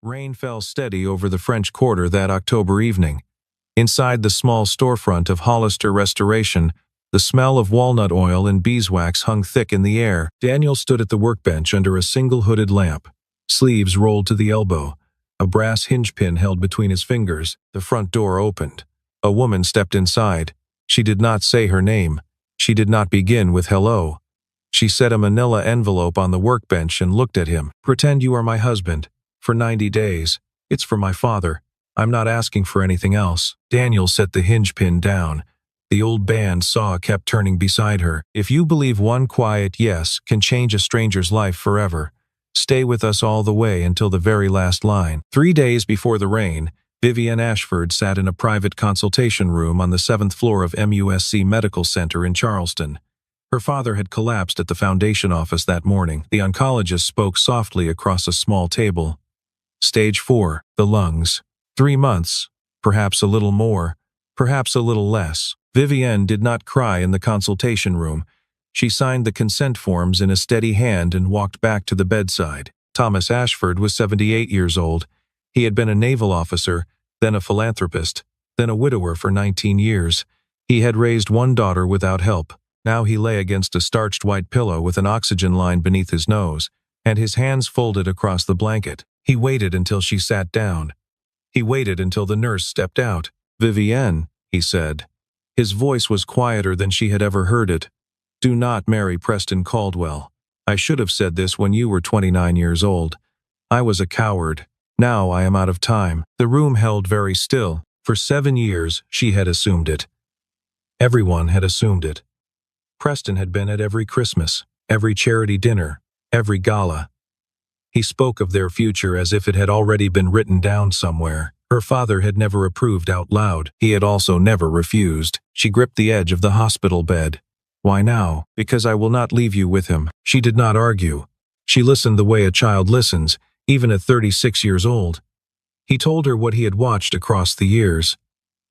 Rain fell steady over the French Quarter that October evening. Inside the small storefront of Hollister Restoration, the smell of walnut oil and beeswax hung thick in the air. Daniel stood at the workbench under a single hooded lamp, sleeves rolled to the elbow, a brass hinge pin held between his fingers. The front door opened. A woman stepped inside. She did not say her name. She did not begin with hello. She set a manila envelope on the workbench and looked at him. "Pretend you are my husband. For 90 days. It's for my father. I'm not asking for anything else." Daniel set the hinge pin down. The old band saw kept turning beside her. "If you believe one quiet yes can change a stranger's life forever, stay with us all the way until the very last line." 3 days before the rain, Vivienne Ashford sat in a private consultation room on the 7th floor of MUSC Medical Center in Charleston. Her father had collapsed at the foundation office that morning. The oncologist spoke softly across a small table. "Stage 4, the lungs. 3 months, perhaps a little more, perhaps a little less." Vivienne did not cry in the consultation room. She signed the consent forms in a steady hand and walked back to the bedside. Thomas Ashford was 78 years old. He had been a naval officer, then a philanthropist, then a widower for 19 years. He had raised one daughter without help. Now he lay against a starched white pillow with an oxygen line beneath his nose, and his hands folded across the blanket. He waited until she sat down. He waited until the nurse stepped out. "Vivienne," he said. His voice was quieter than she had ever heard it. "Do not marry Preston Caldwell. I should have said this when you were 29 years old. I was a coward. Now I am out of time." The room held very still. For 7 years, she had assumed it. Everyone had assumed it. Preston had been at every Christmas, every charity dinner, every gala. He spoke of their future as if it had already been written down somewhere. Her father had never approved out loud. He had also never refused. She gripped the edge of the hospital bed. "Why now?" "Because I will not leave you with him." She did not argue. She listened the way a child listens, even at 36 years old. He told her what he had watched across the years.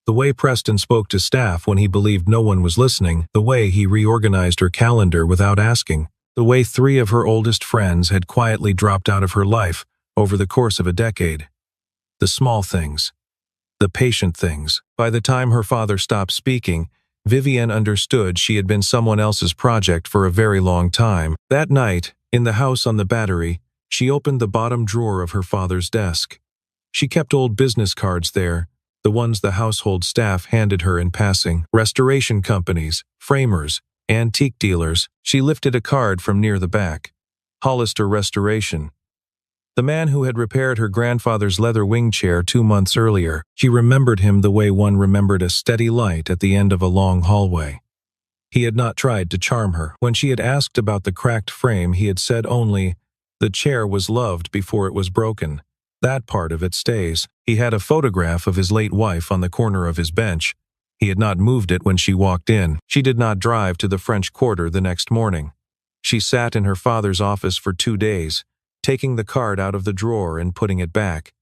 The way Preston spoke to staff when he believed no one was listening, the way he reorganized her calendar without asking, the way 3 of her oldest friends had quietly dropped out of her life over the course of a decade. The small things. The patient things. By the time her father stopped speaking, Vivienne understood she had been someone else's project for a very long time. That night, in the house on the Battery, she opened the bottom drawer of her father's desk. She kept old business cards there, the ones the household staff handed her in passing. Restoration companies, framers, antique dealers. She lifted a card from near the back. Hollister Restoration. The man who had repaired her grandfather's leather wing chair 2 months earlier. She remembered him the way one remembered a steady light at the end of a long hallway. He had not tried to charm her. When she had asked about the cracked frame, he had said only, "The chair was loved before it was broken. That part of it stays." He had a photograph of his late wife on the corner of his bench. He had not moved it when she walked in. She did not drive to the French Quarter the next morning. She sat in her father's office for 2 days, taking the card out of the drawer and putting it back.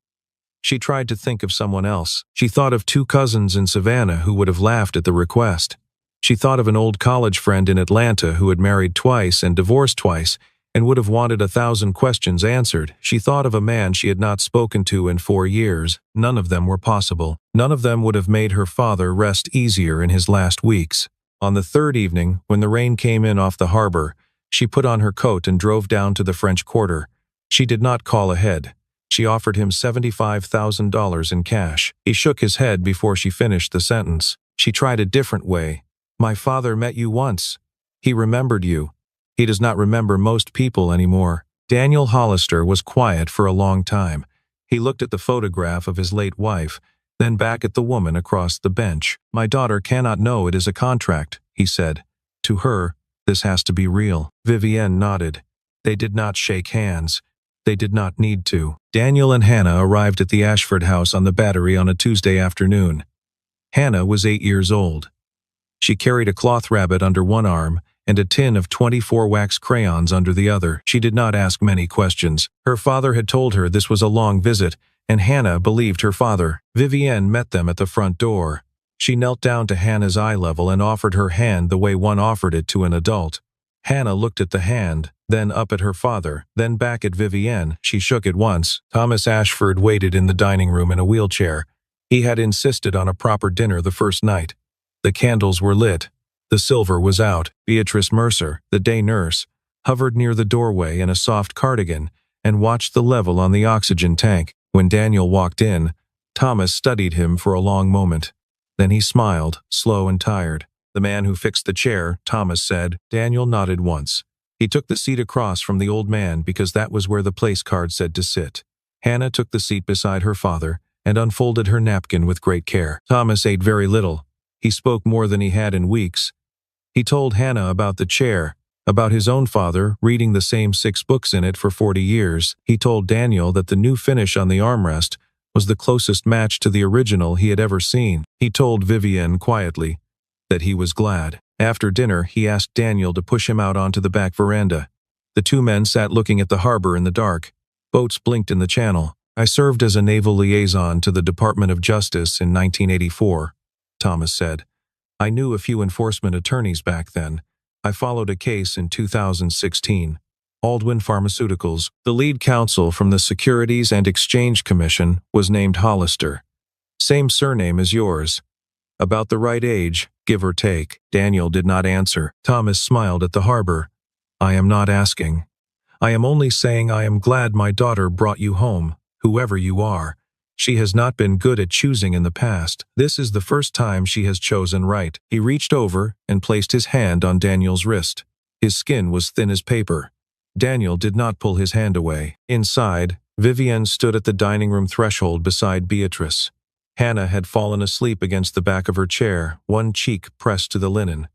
She tried to think of someone else. She thought of 2 cousins in Savannah who would have laughed at the request. She thought of an old college friend in Atlanta who had married twice and divorced twice and would have wanted 1,000 questions answered. She thought of a man she had not spoken to in 4 years. None of them were possible. None of them would have made her father rest easier in his last weeks. On the 3rd evening, when the rain came in off the harbor, she put on her coat and drove down to the French Quarter. She did not call ahead. She offered him $75,000 in cash. He shook his head before she finished the sentence. She tried a different way. "My father met you once. He remembered you. He does not remember most people anymore." Daniel Hollister was quiet for a long time. He looked at the photograph of his late wife, then back at the woman across the bench. "My daughter cannot know it is a contract," he said. "To her, this has to be real." Vivienne nodded. They did not shake hands. They did not need to. Daniel and Hannah arrived at the Ashford house on the Battery on a Tuesday afternoon. Hannah was 8 years old. She carried a cloth rabbit under one arm and a tin of 24 wax crayons under the other. She did not ask many questions. Her father had told her this was a long visit, and Hannah believed her father. Vivienne met them at the front door. She knelt down to Hannah's eye level and offered her hand the way one offered it to an adult. Hannah looked at the hand, then up at her father, then back at Vivienne. She shook at once. Thomas Ashford waited in the dining room in a wheelchair. He had insisted on a proper dinner the first night. The candles were lit. The silver was out. Beatrice Mercer, the day nurse, hovered near the doorway in a soft cardigan and watched the level on the oxygen tank. When Daniel walked in, Thomas studied him for a long moment. Then he smiled, slow and tired. "The man who fixed the chair," Thomas said. Daniel nodded once. He took the seat across from the old man because that was where the place card said to sit. Hannah took the seat beside her father and unfolded her napkin with great care. Thomas ate very little. He spoke more than he had in weeks. He told Hannah about the chair, about his own father reading the same 6 books in it for 40 years. He told Daniel that the new finish on the armrest was the closest match to the original he had ever seen. He told Vivienne quietly that he was glad. After dinner, he asked Daniel to push him out onto the back veranda. The two men sat looking at the harbor in the dark. Boats blinked in the channel. "I served as a naval liaison to the Department of Justice in 1984, Thomas said. "I knew a few enforcement attorneys back then. I followed a case in 2016. Aldwin Pharmaceuticals. The lead counsel from the Securities and Exchange Commission was named Hollister. Same surname as yours. About the right age, give or take." Daniel did not answer. Thomas smiled at the harbor. "I am not asking. I am only saying I am glad my daughter brought you home, whoever you are. She has not been good at choosing in the past. This is the first time she has chosen right." He reached over and placed his hand on Daniel's wrist. His skin was thin as paper. Daniel did not pull his hand away. Inside, Vivienne stood at the dining room threshold beside Beatrice. Hannah had fallen asleep against the back of her chair, one cheek pressed to the linen.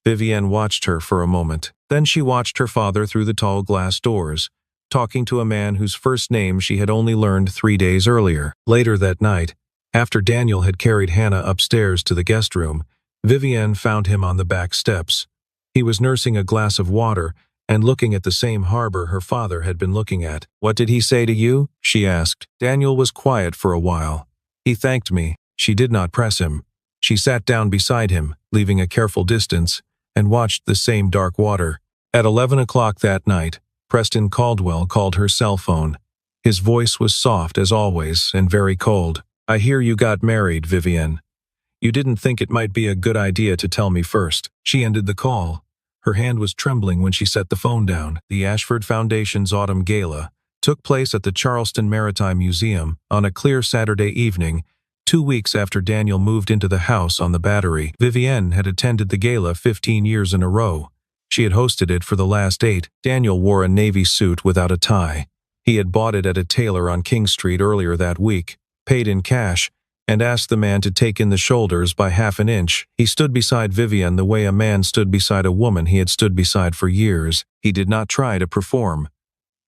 Vivienne watched her for a moment. Then she watched her father through the tall glass doors, talking to a man whose first name she had only learned 3 days earlier. Later that night, after Daniel had carried Hannah upstairs to the guest room, Vivienne found him on the back steps. He was nursing a glass of water and looking at the same harbor her father had been looking at. "What did he say to you?" she asked. Daniel was quiet for a while. "He thanked me." She did not press him. She sat down beside him, leaving a careful distance, and watched the same dark water. At 11 o'clock that night, Preston Caldwell called her cell phone. His voice was soft as always and very cold. "I hear you got married, Vivienne. You didn't think it might be a good idea to tell me first." She ended the call. Her hand was trembling when she set the phone down. The Ashford Foundation's Autumn Gala took place at the Charleston Maritime Museum on a clear Saturday evening, 2 weeks after Daniel moved into the house on the Battery. Vivienne had attended the gala 15 years in a row. She had hosted it for the last 8. Daniel wore a navy suit without a tie. He had bought it at a tailor on King Street earlier that week, paid in cash, and asked the man to take in the shoulders by half an inch. He stood beside Vivienne the way a man stood beside a woman he had stood beside for years. He did not try to perform.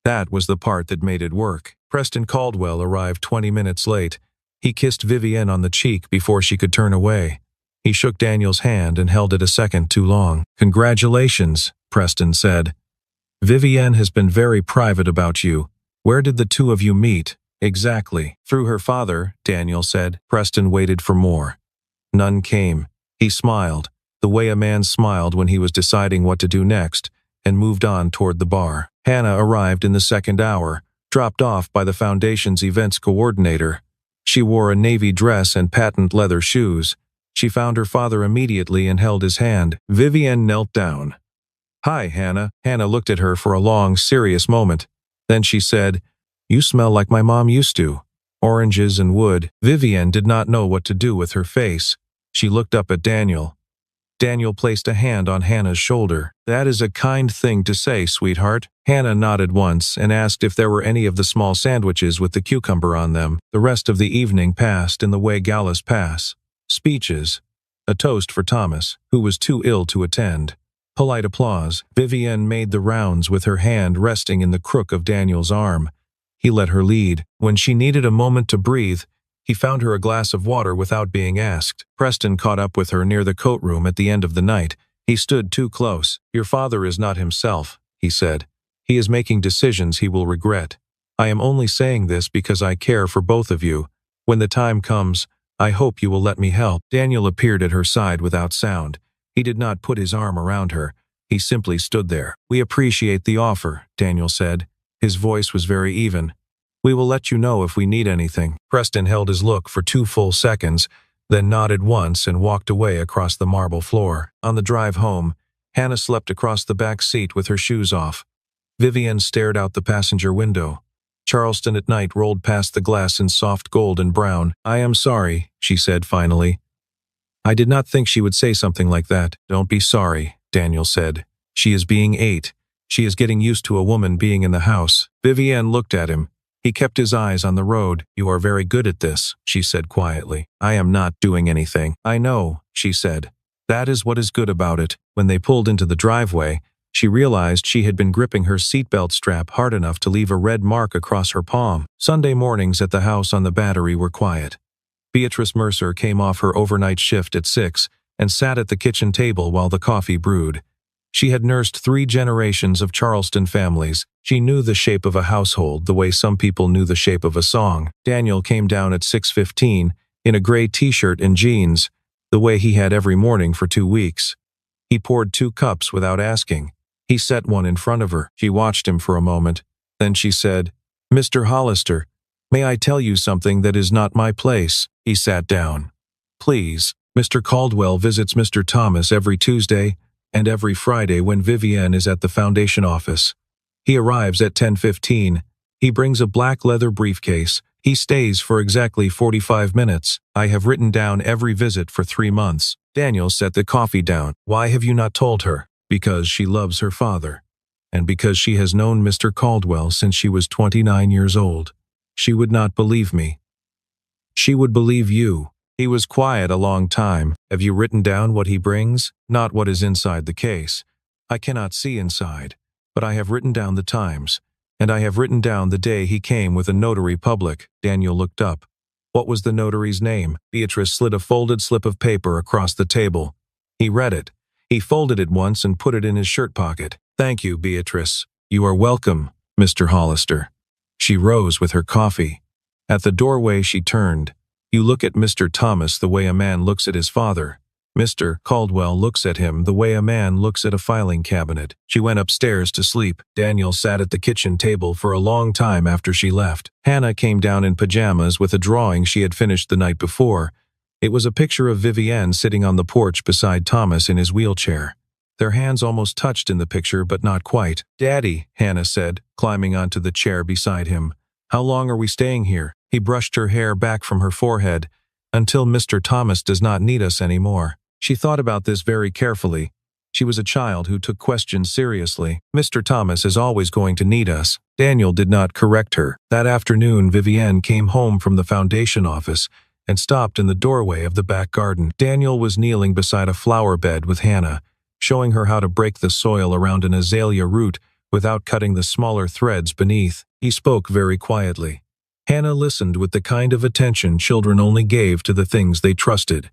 That was the part that made it work. Preston Caldwell arrived 20 minutes late. He kissed Vivienne on the cheek before she could turn away. He shook Daniel's hand and held it a second too long. "Congratulations," Preston said. "Vivienne has been very private about you. Where did the two of you meet?" "Exactly." "Through her father," Daniel said. Preston waited for more. None came. He smiled, the way a man smiled when he was deciding what to do next, and moved on toward the bar. Hannah arrived in the second hour, dropped off by the Foundation's events coordinator. She wore a navy dress and patent leather shoes. She found her father immediately and held his hand. Vivienne knelt down. "Hi, Hannah." Hannah looked at her for a long, serious moment. Then she said, "You smell like my mom used to. Oranges and wood." Vivienne did not know what to do with her face. She looked up at Daniel. Daniel placed a hand on Hannah's shoulder. "That is a kind thing to say, sweetheart." Hannah nodded once and asked if there were any of the small sandwiches with the cucumber on them. The rest of the evening passed in the way galas pass. Speeches. A toast for Thomas, who was too ill to attend. Polite applause. Vivienne made the rounds with her hand resting in the crook of Daniel's arm. He let her lead. When she needed a moment to breathe, he found her a glass of water without being asked. Preston caught up with her near the coat room at the end of the night. He stood too close. "Your father is not himself," he said. "He is making decisions he will regret. I am only saying this because I care for both of you. When the time comes, I hope you will let me help." Daniel appeared at her side without sound. He did not put his arm around her. He simply stood there. "We appreciate the offer," Daniel said. His voice was very even. "We will let you know if we need anything." Preston held his look for 2 full seconds, then nodded once and walked away across the marble floor. On the drive home, Hannah slept across the back seat with her shoes off. Vivienne stared out the passenger window. Charleston at night rolled past the glass in soft gold and brown. "I am sorry," she said finally. "I did not think she would say something like that." "Don't be sorry," Daniel said. "She is being 8. She is getting used to a woman being in the house." Vivienne looked at him. He kept his eyes on the road. "You are very good at this," she said quietly. "I am not doing anything." "I know," she said. "That is what is good about it." When they pulled into the driveway, she realized she had been gripping her seatbelt strap hard enough to leave a red mark across her palm. Sunday mornings at the house on the Battery were quiet. Beatrice Mercer came off her overnight shift at 6 and sat at the kitchen table while the coffee brewed. She had nursed 3 generations of Charleston families. She knew the shape of a household the way some people knew the shape of a song. Daniel came down at 6:15 in a gray t-shirt and jeans, the way he had every morning for 2 weeks. He poured 2 cups without asking. He set one in front of her. She watched him for a moment. Then she said, "Mr. Hollister, may I tell you something that is not my place?" He sat down. "Please." "Mr. Caldwell visits Mr. Thomas every Tuesday and every Friday when Vivienne is at the foundation office. He arrives at 10:15. He brings a black leather briefcase. He stays for exactly 45 minutes. I have written down every visit for 3 months." Daniel set the coffee down. "Why have you not told her?" "Because she loves her father, and because she has known Mr. Caldwell since she was 29 years old. She would not believe me. She would believe you." He was quiet a long time. "Have you written down what he brings?" "Not what is inside the case. I cannot see inside. But I have written down the times. And I have written down the day he came with a notary public." Daniel looked up. "What was the notary's name?" Beatrice slid a folded slip of paper across the table. He read it. He folded it once and put it in his shirt pocket. "Thank you, Beatrice. You are welcome, Mr. Hollister." She rose with her coffee. At the doorway she turned. "You look at Mr. Thomas the way a man looks at his father. Mr. Caldwell looks at him the way a man looks at a filing cabinet." She went upstairs to sleep. Daniel sat at the kitchen table for a long time after she left. Hannah came down in pajamas with a drawing she had finished the night before. It was a picture of Vivienne sitting on the porch beside Thomas in his wheelchair. Their hands almost touched in the picture, but not quite. "Daddy," Hannah said, climbing onto the chair beside him. "How long are we staying here?" He brushed her hair back from her forehead. "Until Mr. Thomas does not need us anymore." She thought about this very carefully. She was a child who took questions seriously. "Mr. Thomas is always going to need us." Daniel did not correct her. That afternoon, Vivienne came home from the foundation office and stopped in the doorway of the back garden. Daniel was kneeling beside a flower bed with Hannah, showing her how to break the soil around an azalea root without cutting the smaller threads beneath. He spoke very quietly. Hannah listened with the kind of attention children only gave to the things they trusted.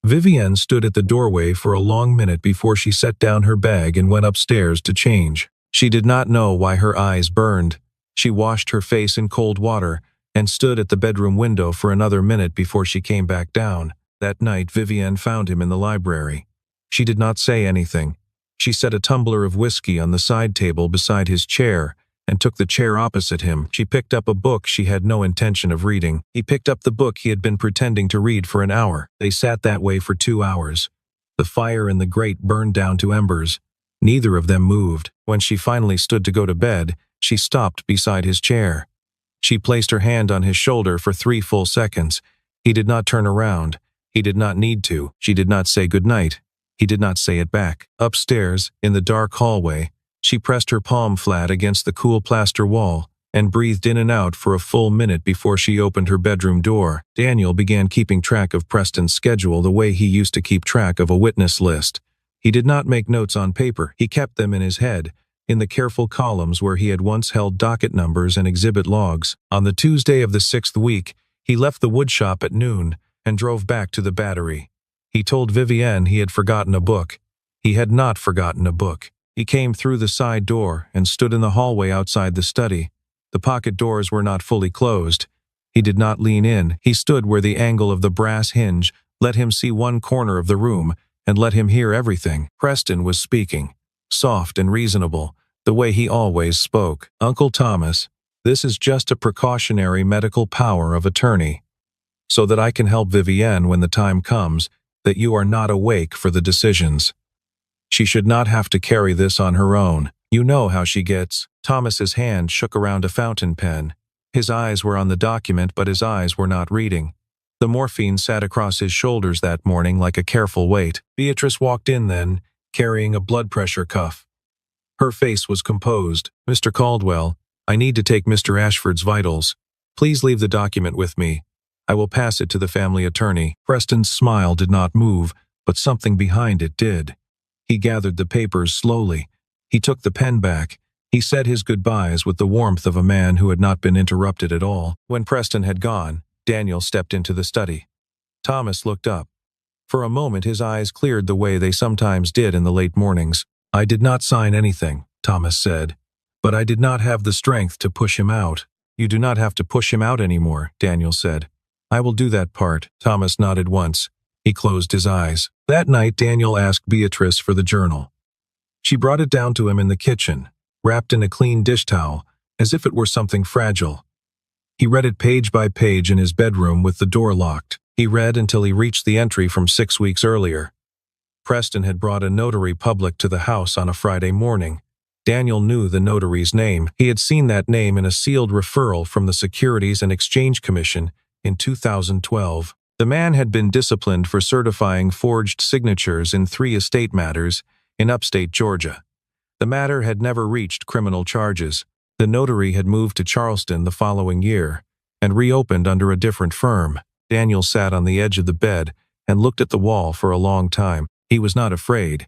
Vivienne stood at the doorway for a long minute before she set down her bag and went upstairs to change. She did not know why her eyes burned. She washed her face in cold water and stood at the bedroom window for another minute before she came back down. That night, Vivienne found him in the library. She did not say anything. She set a tumbler of whiskey on the side table beside his chair and took the chair opposite him. She picked up a book she had no intention of reading. He picked up the book he had been pretending to read for an hour. They sat that way for 2 hours. The fire in the grate burned down to embers. Neither of them moved. When she finally stood to go to bed, she stopped beside his chair. She placed her hand on his shoulder for 3 full seconds. He did not turn around. He did not need to. She did not say goodnight. He did not say it back. Upstairs, in the dark hallway, she pressed her palm flat against the cool plaster wall and breathed in and out for a full minute before she opened her bedroom door. Daniel began keeping track of Preston's schedule the way he used to keep track of a witness list. He did not make notes on paper. He kept them in his head, in the careful columns where he had once held docket numbers and exhibit logs. On the Tuesday of the 6th week, he left the woodshop at noon and drove back to the Battery. He told Vivienne he had forgotten a book. He had not forgotten a book. He came through the side door and stood in the hallway outside the study. The pocket doors were not fully closed. He did not lean in. He stood where the angle of the brass hinge let him see one corner of the room and let him hear everything. Preston was speaking. soft and reasonable, the way he always spoke. "Uncle Thomas, this is just a precautionary medical power of attorney, so that I can help Vivienne when the time comes that you are not awake for the decisions. She should not have to carry this on her own. You know how she gets." Thomas's hand shook around a fountain pen. His eyes were on the document, but his eyes were not reading. The morphine sat across his shoulders that morning like a careful weight. Beatrice walked in then, carrying a blood pressure cuff. Her face was composed. "Mr. Caldwell, I need to take Mr. Ashford's vitals. Please leave the document with me. I will pass it to the family attorney." Preston's smile did not move, but something behind it did. He gathered the papers slowly. He took the pen back. He said his goodbyes with the warmth of a man who had not been interrupted at all. When Preston had gone, Daniel stepped into the study. Thomas looked up. For a moment his eyes cleared the way they sometimes did in the late mornings. "I did not sign anything," Thomas said, "but I did not have the strength to push him out." "You do not have to push him out anymore," Daniel said. "I will do that part." Thomas nodded once. He closed his eyes. That night Daniel asked Beatrice for the journal. She brought it down to him in the kitchen, wrapped in a clean dish towel, as if it were something fragile. He read it page by page in his bedroom with the door locked. He read until he reached the entry from 6 weeks earlier. Preston had brought a notary public to the house on a Friday morning. Daniel knew the notary's name. He had seen that name in a sealed referral from the Securities and Exchange Commission in 2012. The man had been disciplined for certifying forged signatures in 3 estate matters in upstate Georgia. The matter had never reached criminal charges. The notary had moved to Charleston the following year and reopened under a different firm. Daniel sat on the edge of the bed and looked at the wall for a long time. He was not afraid.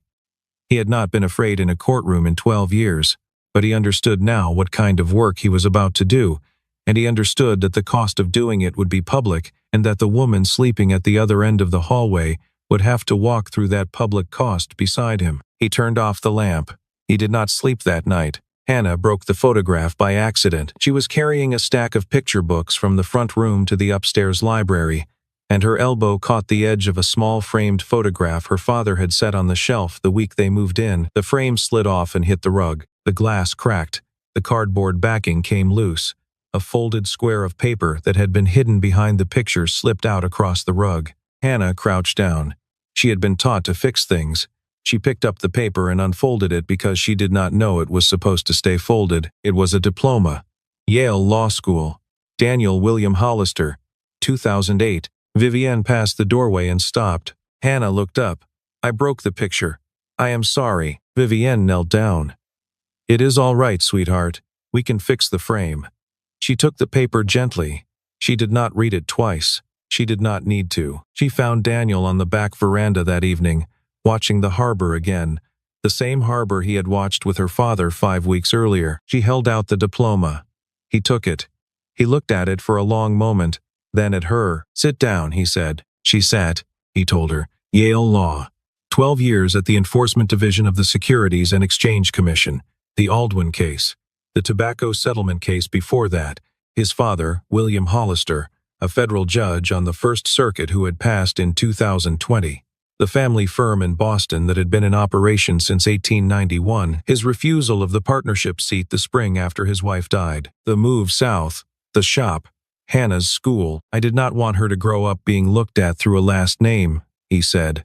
He had not been afraid in a courtroom in 12 years, but he understood now what kind of work he was about to do, and he understood that the cost of doing it would be public and that the woman sleeping at the other end of the hallway would have to walk through that public cost beside him. He turned off the lamp. He did not sleep that night. Hannah broke the photograph by accident. She was carrying a stack of picture books from the front room to the upstairs library, and her elbow caught the edge of a small framed photograph her father had set on the shelf the week they moved in. The frame slid off and hit the rug. The glass cracked. The cardboard backing came loose. A folded square of paper that had been hidden behind the picture slipped out across the rug. Hannah crouched down. She had been taught to fix things. She picked up the paper and unfolded it because she did not know it was supposed to stay folded. It was a diploma. Yale Law School. Daniel William Hollister. 2008. Vivienne passed the doorway and stopped. Hannah looked up. "I broke the picture. I am sorry." Vivienne knelt down. "It is all right, sweetheart. We can fix the frame." She took the paper gently. She did not read it twice. She did not need to. She found Daniel on the back veranda that evening, watching the harbor again, the same harbor he had watched with her father 5 weeks earlier. She held out the diploma. He took it. He looked at it for a long moment, then at her. "Sit down," he said. She sat. He told her. Yale Law. 12 years at the Enforcement Division of the Securities and Exchange Commission. The Aldwin case. The tobacco settlement case before that. His father, William Hollister, a federal judge on the First Circuit who had passed in 2020. The family firm in Boston that had been in operation since 1891, his refusal of the partnership seat the spring after his wife died, the move south, the shop, Hannah's school. "I did not want her to grow up being looked at through a last name," he said.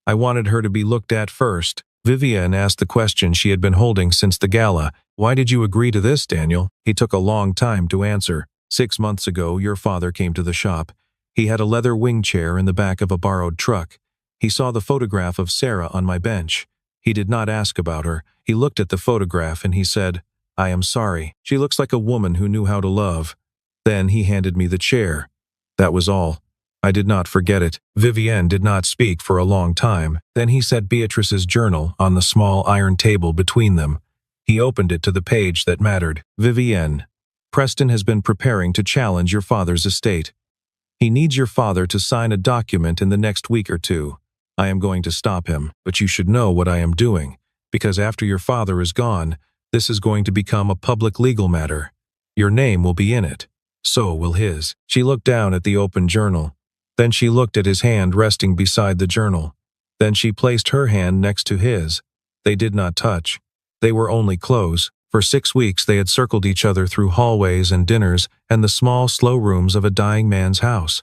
"I wanted her to be looked at first." Vivienne asked the question she had been holding since the gala. "Why did you agree to this, Daniel?" He took a long time to answer. 6 months ago, your father came to the shop. He had a leather wing chair in the back of a borrowed truck. He saw the photograph of Sarah on my bench. He did not ask about her. He looked at the photograph and he said, 'I am sorry. She looks like a woman who knew how to love.' Then he handed me the chair. That was all. I did not forget it." Vivienne did not speak for a long time. Then he set Beatrice's journal on the small iron table between them. He opened it to the page that mattered. "Vivienne, Preston has been preparing to challenge your father's estate. He needs your father to sign a document in the next week or 2. I am going to stop him, but you should know what I am doing, because after your father is gone, this is going to become a public legal matter. Your name will be in it. So will his." She looked down at the open journal. Then she looked at his hand resting beside the journal. Then she placed her hand next to his. They did not touch. They were only clothes. For 6 weeks they had circled each other through hallways and dinners and the small, slow rooms of a dying man's house.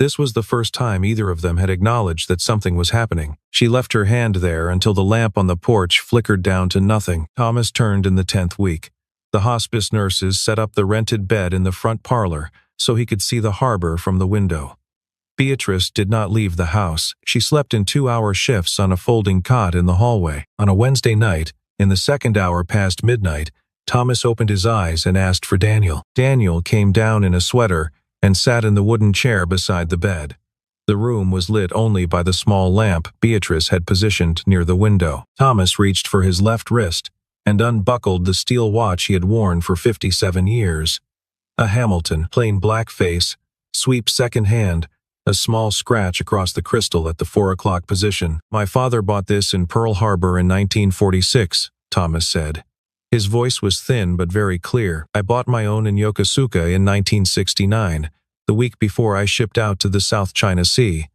This was the first time either of them had acknowledged that something was happening. She left her hand there until the lamp on the porch flickered down to nothing. Thomas turned in the 10th week. The hospice nurses set up the rented bed in the front parlor so he could see the harbor from the window. Beatrice did not leave the house. She slept in 2-hour shifts on a folding cot in the hallway. On a Wednesday night, in the second hour past midnight, Thomas opened his eyes and asked for Daniel. Daniel came down in a sweater and sat in the wooden chair beside the bed. The room was lit only by the small lamp Beatrice had positioned near the window. Thomas reached for his left wrist and unbuckled the steel watch he had worn for 57 years. A Hamilton, plain black face, sweep second hand, a small scratch across the crystal at the 4 o'clock position. "My father bought this in Pearl Harbor in 1946, Thomas said. His voice was thin but very clear. "I bought my own in Yokosuka in 1969, the week before I shipped out to the South China Sea.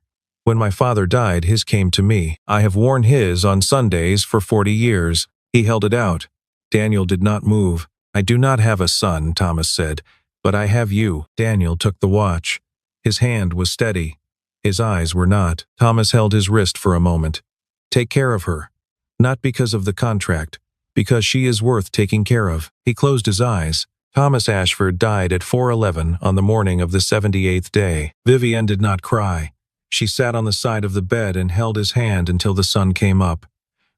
When my father died, his came to me. I have worn his on Sundays for 40 years. He held it out. Daniel did not move. "I do not have a son," Thomas said, "but I have you." Daniel took the watch. His hand was steady. His eyes were not. Thomas held his wrist for a moment. "Take care of her. Not because of the contract, because she is worth taking care of." He closed his eyes. Thomas Ashford died at 4:11 on the morning of the 78th day. Vivienne did not cry. She sat on the side of the bed and held his hand until the sun came up.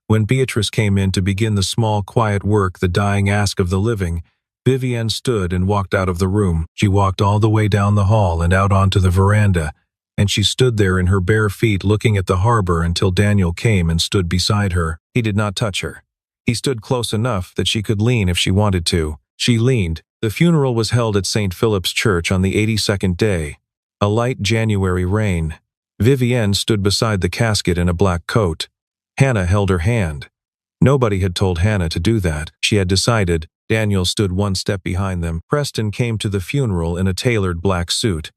When Beatrice came in to begin the small, quiet work the dying asked of the living, Vivienne stood and walked out of the room. She walked all the way down the hall and out onto the veranda, and she stood there in her bare feet looking at the harbor until Daniel came and stood beside her. He did not touch her. He stood close enough that she could lean if she wanted to. She leaned. The funeral was held at St. Philip's Church on the 82nd day. A light January rain. Vivienne stood beside the casket in a black coat. Hannah held her hand. Nobody had told Hannah to do that. She had decided. Daniel stood one step behind them. Preston came to the funeral in a tailored black suit.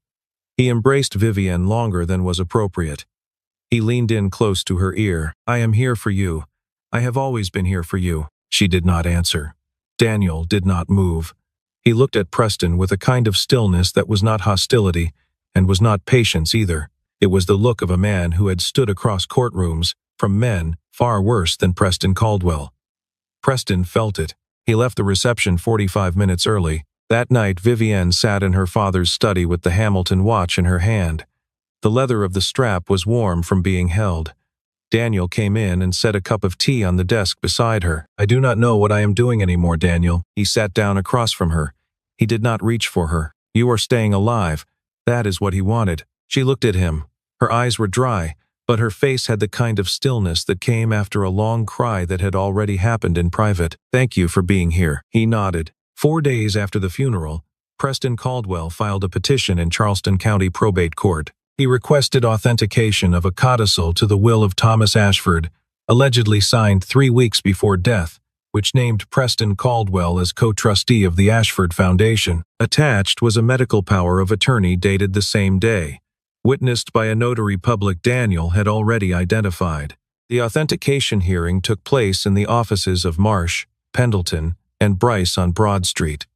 He embraced Vivienne longer than was appropriate. He leaned in close to her ear. "I am here for you. I have always been here for you." She did not answer. Daniel did not move. He looked at Preston with a kind of stillness that was not hostility and was not patience either. It was the look of a man who had stood across courtrooms from men far worse than Preston Caldwell. Preston felt it. He left the reception 45 minutes early. That night, Vivienne sat in her father's study with the Hamilton watch in her hand. The leather of the strap was warm from being held. Daniel came in and set a cup of tea on the desk beside her. "I do not know what I am doing anymore, Daniel." He sat down across from her. He did not reach for her. "You are staying alive." That is what he wanted. She looked at him. Her eyes were dry, but her face had the kind of stillness that came after a long cry that had already happened in private. "Thank you for being here." He nodded. 4 days after the funeral, Preston Caldwell filed a petition in Charleston County Probate Court. He requested authentication of a codicil to the will of Thomas Ashford, allegedly signed 3 weeks before death, which named Preston Caldwell as co-trustee of the Ashford Foundation. Attached was a medical power of attorney dated the same day, witnessed by a notary public Daniel had already identified. The authentication hearing took place in the offices of Marsh, Pendleton, and Bryce on Broad Street.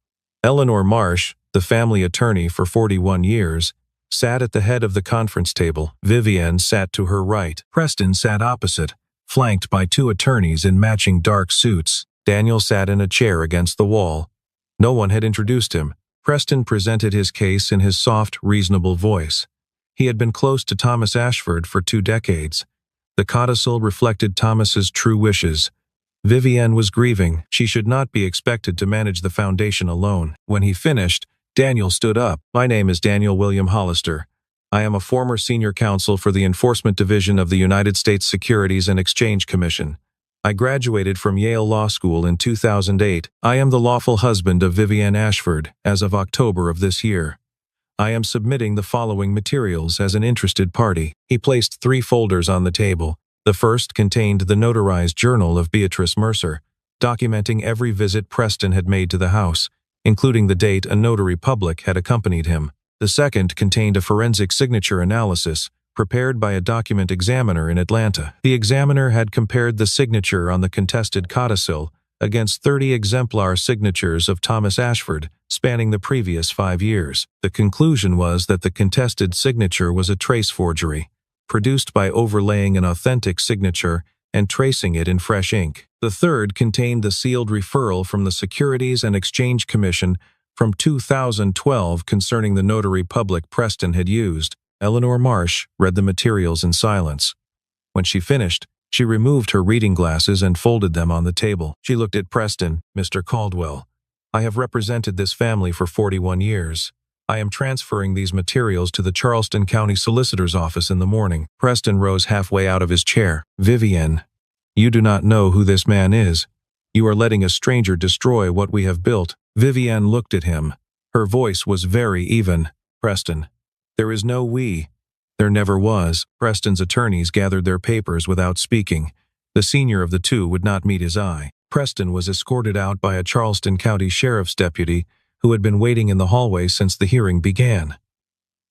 Eleanor Marsh, the family attorney for 41 years, sat at the head of the conference table. Vivienne sat to her right. Preston sat opposite, flanked by 2 attorneys in matching dark suits. Daniel sat in a chair against the wall. No one had introduced him. Preston presented his case in his soft, reasonable voice. He had been close to Thomas Ashford for 2 decades. The codicil reflected Thomas's true wishes. Vivienne was grieving. She should not be expected to manage the foundation alone. When he finished, Daniel stood up. "My name is Daniel William Hollister. I am a former senior counsel for the Enforcement Division of the United States Securities and Exchange Commission. I graduated from Yale Law School in 2008. I am the lawful husband of Vivienne Ashford as of October of this year. I am submitting the following materials as an interested party." He placed 3 folders on the table. The first contained the notarized journal of Beatrice Mercer, documenting every visit Preston had made to the house, including the date a notary public had accompanied him. The second contained a forensic signature analysis, prepared by a document examiner in Atlanta. The examiner had compared the signature on the contested codicil against 30 exemplar signatures of Thomas Ashford, spanning the previous 5 years. The conclusion was that the contested signature was a trace forgery, produced by overlaying an authentic signature and tracing it in fresh ink. The third contained the sealed referral from the Securities and Exchange Commission from 2012 concerning the notary public Preston had used. Eleanor Marsh read the materials in silence. When she finished, she removed her reading glasses and folded them on the table. She looked at Preston. "Mr. Caldwell, I have represented this family for 41 years. I am transferring these materials to the Charleston County Solicitor's office in the morning." Preston rose halfway out of his chair. "Vivienne, you do not know who this man is. You are letting a stranger destroy what we have built." Vivienne looked at him. Her voice was very even. "Preston, there is no we. There never was." Preston's attorneys gathered their papers without speaking. The senior of the two would not meet his eye. Preston was escorted out by a Charleston County Sheriff's deputy who had been waiting in the hallway since the hearing began.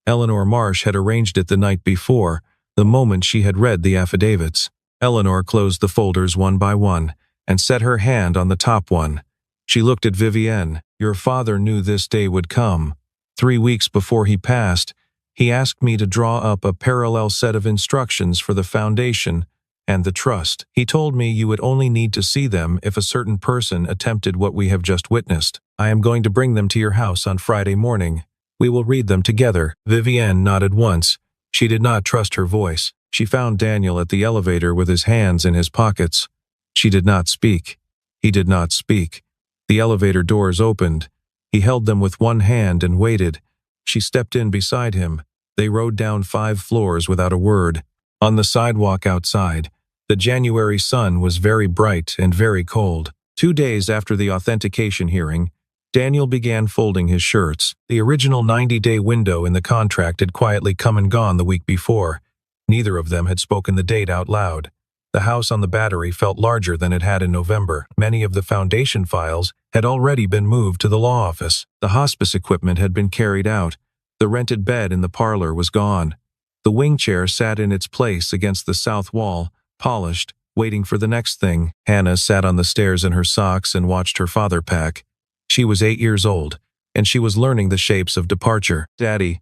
Eleanor Marsh had arranged it the night before, the moment she had read the affidavits. Eleanor closed the folders one by one and set her hand on the top one. She looked at Vivienne. "Your father knew this day would come. 3 weeks before he passed, he asked me to draw up a parallel set of instructions for the foundation and the trust. He told me you would only need to see them if a certain person attempted what we have just witnessed. I am going to bring them to your house on Friday morning. We will read them together." Vivienne nodded once. She did not trust her voice. She found Daniel at the elevator with his hands in his pockets. She did not speak. He did not speak. The elevator doors opened. He held them with one hand and waited. She stepped in beside him. They rode down 5 floors without a word. On the sidewalk outside, the January sun was very bright and very cold. 2 days after the authentication hearing, Daniel began folding his shirts. The original 90-day window in the contract had quietly come and gone the week before. Neither of them had spoken the date out loud. The house on the Battery felt larger than it had in November. Many of the foundation files had already been moved to the law office. The hospice equipment had been carried out. The rented bed in the parlor was gone. The wing chair sat in its place against the south wall, polished, waiting for the next thing. Hannah sat on the stairs in her socks and watched her father pack. She was 8 years old, and she was learning the shapes of departure. "Daddy,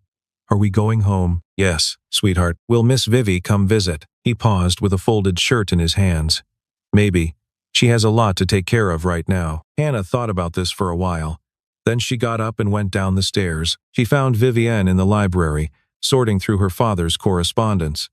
are we going home?" "Yes, sweetheart. Will Miss Vivi come visit?" He paused with a folded shirt in his hands. "Maybe. She has a lot to take care of right now." Hannah thought about this for a while. Then she got up and went down the stairs. She found Vivienne in the library, sorting through her father's correspondence.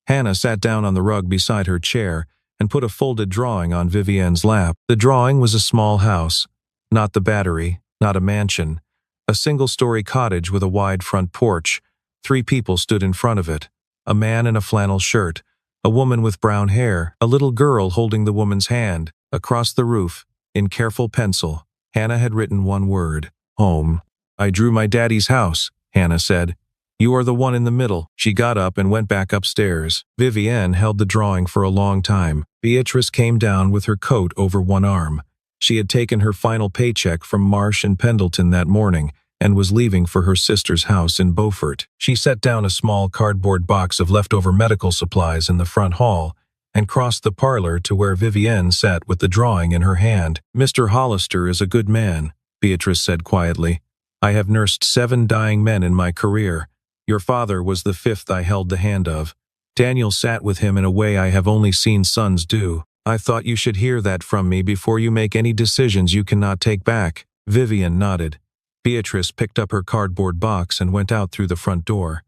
Hannah sat down on the rug beside her chair and put a folded drawing on Vivienne's lap. The drawing was a small house. Not the Battery, not a mansion. A single-story cottage with a wide front porch. 3 people stood in front of it. A man in a flannel shirt, a woman with brown hair, a little girl holding the woman's hand. Across the roof, in careful pencil, Hannah had written one word: home. "I drew my daddy's house," Hannah said. "You are the one in the middle." She got up and went back upstairs. Vivienne held the drawing for a long time. Beatrice came down with her coat over one arm. She had taken her final paycheck from Marsh and Pendleton that morning and was leaving for her sister's house in Beaufort. She set down a small cardboard box of leftover medical supplies in the front hall and crossed the parlor to where Vivienne sat with the drawing in her hand. "Mr. Hollister is a good man," Beatrice said quietly. "I have nursed 7 dying men in my career. Your father was the 5th I held the hand of. Daniel sat with him in a way I have only seen sons do. I thought you should hear that from me before you make any decisions you cannot take back." Vivienne nodded. Beatrice picked up her cardboard box and went out through the front door.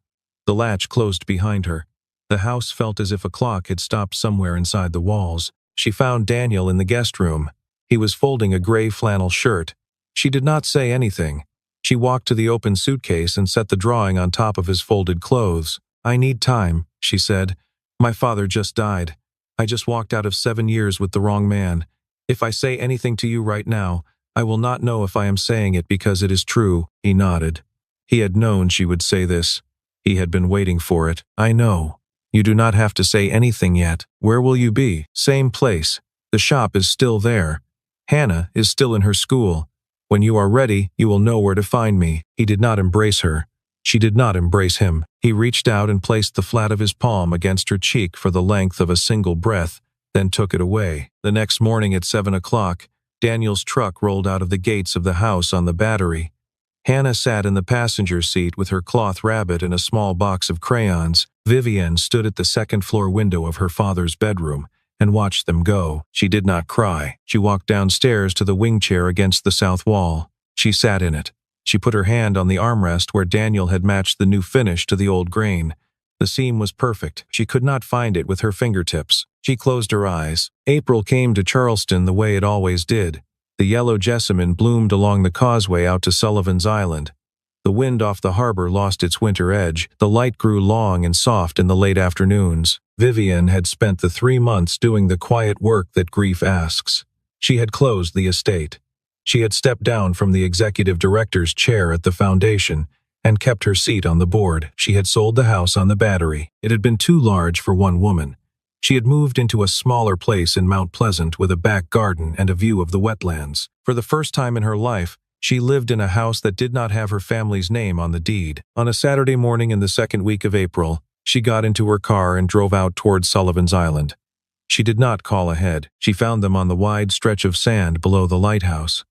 The latch closed behind her. The house felt as if a clock had stopped somewhere inside the walls. She found Daniel in the guest room. He was folding a gray flannel shirt. She did not say anything. She walked to the open suitcase and set the drawing on top of his folded clothes. "I need time," she said. "My father just died. I just walked out of 7 years with the wrong man. If I say anything to you right now, I will not know if I am saying it because it is true." He nodded. He had known she would say this. He had been waiting for it. "I know. You do not have to say anything yet. Where will you be?" "Same place. The shop is still there. Hannah is still in her school. When you are ready, you will know where to find me." He did not embrace her. She did not embrace him. He reached out and placed the flat of his palm against her cheek for the length of a single breath, then took it away. The next morning at 7 o'clock, Daniel's truck rolled out of the gates of the house on the Battery. Hannah sat in the passenger seat with her cloth rabbit and a small box of crayons. Vivienne stood at the second-floor window of her father's bedroom and watched them go. She did not cry. She walked downstairs to the wing chair against the south wall. She sat in it. She put her hand on the armrest where Daniel had matched the new finish to the old grain. The seam was perfect. She could not find it with her fingertips. She closed her eyes. April came to Charleston the way it always did. The yellow jessamine bloomed along the causeway out to Sullivan's Island. The wind off the harbor lost its winter edge. The light grew long and soft in the late afternoons. Vivienne had spent the 3 months doing the quiet work that grief asks. She had closed the estate. She had stepped down from the executive director's chair at the foundation and kept her seat on the board. She had sold the house on the Battery. It had been too large for one woman. She had moved into a smaller place in Mount Pleasant with a back garden and a view of the wetlands. For the first time in her life, she lived in a house that did not have her family's name on the deed. On a Saturday morning in the second week of April, she got into her car and drove out toward Sullivan's Island. She did not call ahead. She found them on the wide stretch of sand below the lighthouse.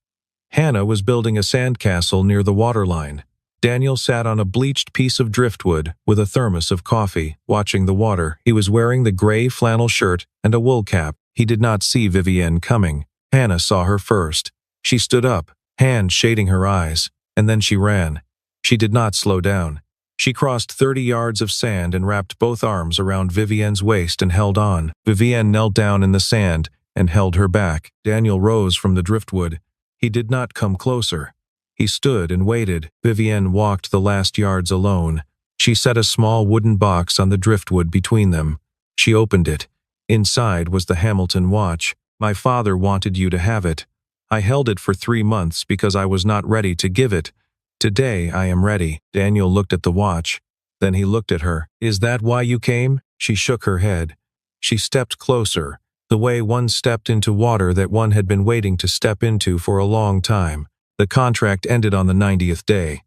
Hannah was building a sandcastle near the waterline. Daniel sat on a bleached piece of driftwood with a thermos of coffee, watching the water. He was wearing the gray flannel shirt and a wool cap. He did not see Vivienne coming. Hannah saw her first. She stood up, hands shading her eyes, and then she ran. She did not slow down. She crossed 30 yards of sand and wrapped both arms around Vivienne's waist and held on. Vivienne knelt down in the sand and held her back. Daniel rose from the driftwood. He did not come closer. He stood and waited. Vivienne walked the last yards alone. She set a small wooden box on the driftwood between them. She opened it. Inside was the Hamilton watch. "My father wanted you to have it. I held it for 3 months because I was not ready to give it. Today I am ready." Daniel looked at the watch. Then he looked at her. "Is that why you came?" She shook her head. She stepped closer, the way one stepped into water that one had been waiting to step into for a long time. The contract ended on the 90th day.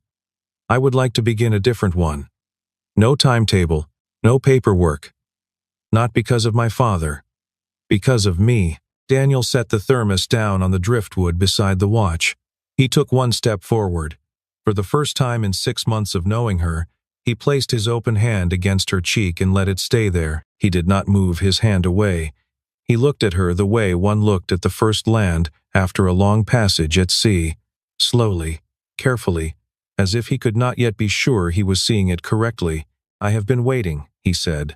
"I would like to begin a different one. No timetable, no paperwork. Not because of my father. Because of me." Daniel set the thermos down on the driftwood beside the watch. He took one step forward. For the first time in 6 months of knowing her, he placed his open hand against her cheek and let it stay there. He did not move his hand away. He looked at her the way one looked at the first land after a long passage at sea. Slowly, carefully, as if he could not yet be sure he was seeing it correctly. "I have been waiting," he said.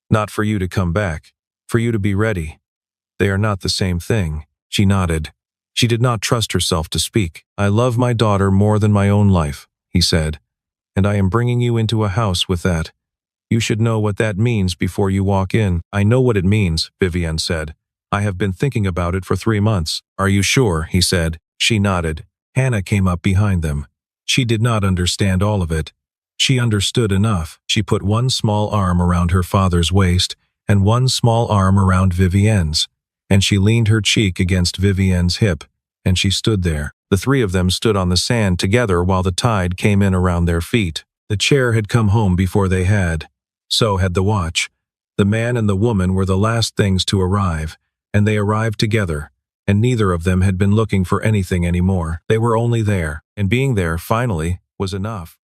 "Not for you to come back, for you to be ready. They are not the same thing." She nodded. She did not trust herself to speak. "I love my daughter more than my own life," he said, "and I am bringing you into a house with that. You should know what that means before you walk in." "I know what it means," Vivienne said. "I have been thinking about it for 3 months." "Are you sure?" he said. She nodded. Hannah came up behind them. She did not understand all of it. She understood enough. She put one small arm around her father's waist and one small arm around Vivienne's, and she leaned her cheek against Vivienne's hip, and she stood there. The 3 of them stood on the sand together while the tide came in around their feet. The chair had come home before they had. So had the watch. The man and the woman were the last things to arrive, and they arrived together, and neither of them had been looking for anything anymore. They were only there, and being there, finally, was enough.